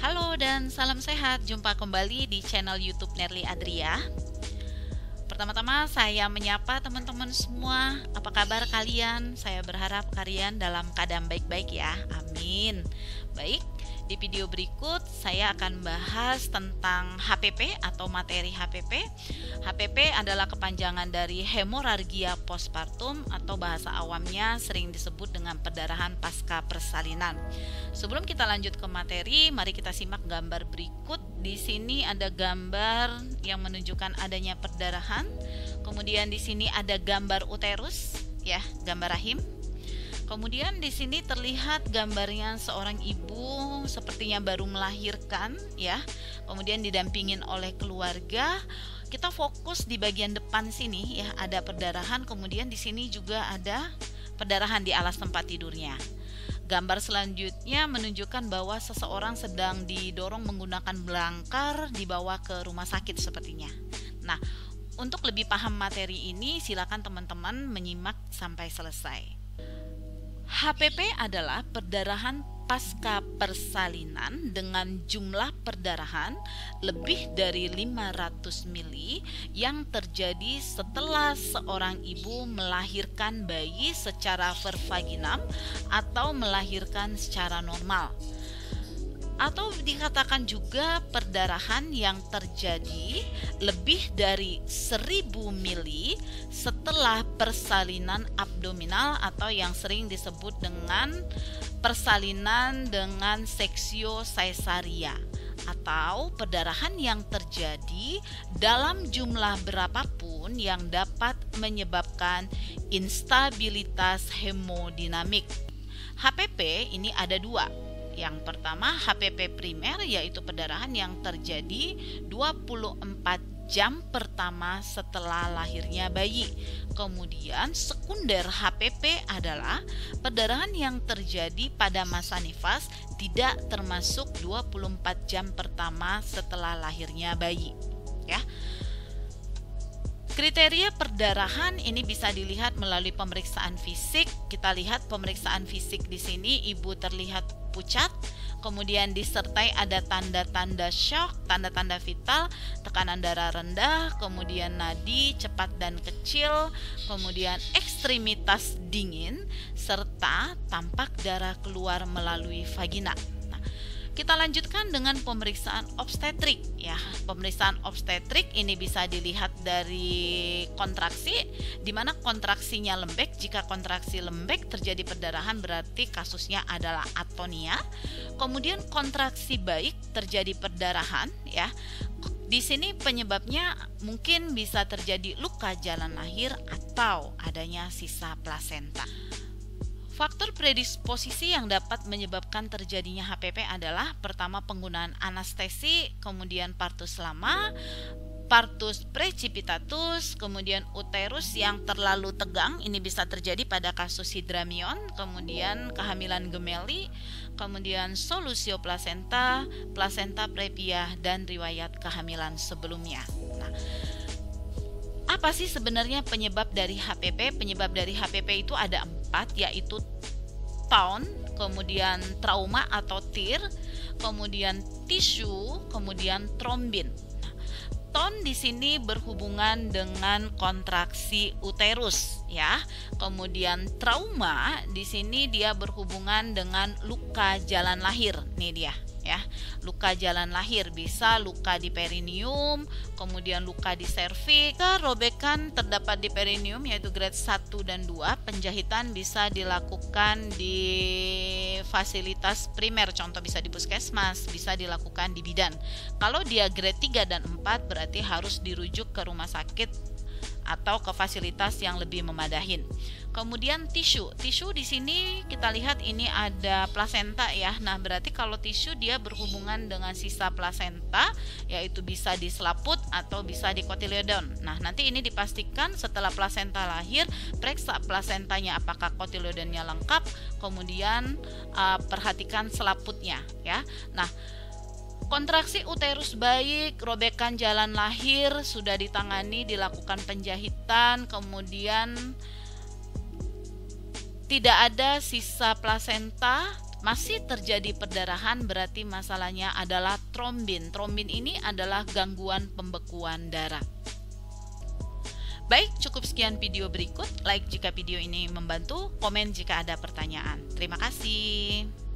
Halo dan salam sehat, jumpa kembali di channel YouTube Nerly Adria. Pertama-tama saya menyapa teman-teman semua. Apa kabar kalian? Saya berharap kalian dalam keadaan baik-baik ya. Amin. Baik, di video berikut saya akan bahas tentang HPP atau materi HPP. HPP adalah kepanjangan dari hemorragia postpartum atau bahasa awamnya sering disebut dengan perdarahan pasca persalinan. Sebelum kita lanjut ke materi, mari kita simak gambar berikut. Di sini ada gambar yang menunjukkan adanya perdarahan. Kemudian di sini ada gambar uterus, ya, gambar rahim. Kemudian di sini terlihat gambarnya seorang ibu sepertinya baru melahirkan, ya. Kemudian didampingin oleh keluarga. Kita fokus di bagian depan sini, ya, ada perdarahan. Kemudian di sini juga ada perdarahan di alas tempat tidurnya. Gambar selanjutnya menunjukkan bahwa seseorang sedang didorong menggunakan belangkar dibawa ke rumah sakit sepertinya. Nah, untuk lebih paham materi ini, silakan teman-teman menyimak sampai selesai. HPP adalah perdarahan pasca persalinan dengan jumlah perdarahan lebih dari 500 mili yang terjadi setelah seorang ibu melahirkan bayi secara vervaginam atau melahirkan secara normal. Atau dikatakan juga perdarahan yang terjadi lebih dari 1000 mili setelah persalinan abdominal atau yang sering disebut dengan persalinan dengan seksio caesaria, atau perdarahan yang terjadi dalam jumlah berapapun yang dapat menyebabkan instabilitas hemodinamik. HPP ini ada dua. Yang pertama HPP primer, yaitu perdarahan yang terjadi 24 jam pertama setelah lahirnya bayi. Kemudian sekunder HPP adalah perdarahan yang terjadi pada masa nifas tidak termasuk 24 jam pertama setelah lahirnya bayi, ya. Kriteria perdarahan ini bisa dilihat melalui pemeriksaan fisik. Kita lihat pemeriksaan fisik di sini, ibu terlihat pucat, kemudian disertai ada tanda-tanda shock, tanda-tanda vital, tekanan darah rendah, kemudian nadi cepat dan kecil, kemudian ekstremitas dingin, serta tampak darah keluar melalui vagina. Kita lanjutkan dengan pemeriksaan obstetrik, ya. Pemeriksaan obstetrik ini bisa dilihat dari kontraksi, di mana kontraksinya lembek. Jika kontraksi lembek terjadi perdarahan, berarti kasusnya adalah atonia. Kemudian kontraksi baik terjadi perdarahan, ya. Di sini penyebabnya mungkin bisa terjadi luka jalan lahir atau adanya sisa plasenta. Faktor predisposisi yang dapat menyebabkan terjadinya HPP adalah pertama penggunaan anestesi, kemudian partus lama, partus precipitatus, kemudian uterus yang terlalu tegang, ini bisa terjadi pada kasus hidramion, kemudian kehamilan gemeli, kemudian solusio plasenta, plasenta previa, dan riwayat kehamilan sebelumnya. Nah, apa sih sebenarnya penyebab dari HPP? Penyebab dari HPP itu ada 4, yaitu TON, kemudian trauma atau TIR, kemudian tisu, kemudian trombin. TON di sini berhubungan dengan kontraksi uterus, ya. Kemudian trauma di sini dia berhubungan dengan luka jalan lahir. Nih dia, ya. Luka jalan lahir bisa luka di perineum, kemudian luka di serviks. Robekan terdapat di perineum yaitu grade 1 dan 2. Penjahitan bisa dilakukan di fasilitas primer, contoh bisa di puskesmas, bisa dilakukan di bidan. Kalau dia grade 3 dan 4 berarti harus dirujuk ke rumah sakit atau ke fasilitas yang lebih memadahin. Kemudian tisu di sini kita lihat ini ada plasenta, ya. Nah, berarti kalau tisu dia berhubungan dengan sisa plasenta, yaitu bisa di selaput atau bisa di kotiledon. Nah, nanti ini dipastikan setelah plasenta lahir, periksa plasentanya apakah kotiledonnya lengkap, kemudian perhatikan selaputnya, ya. Nah, kontraksi uterus baik, robekan jalan lahir sudah ditangani, dilakukan penjahitan, kemudian tidak ada sisa plasenta, Masih terjadi perdarahan berarti masalahnya adalah trombin. Trombin ini adalah gangguan pembekuan darah. Baik, cukup sekian video berikut. Like jika video ini membantu, komen jika ada pertanyaan. Terima kasih.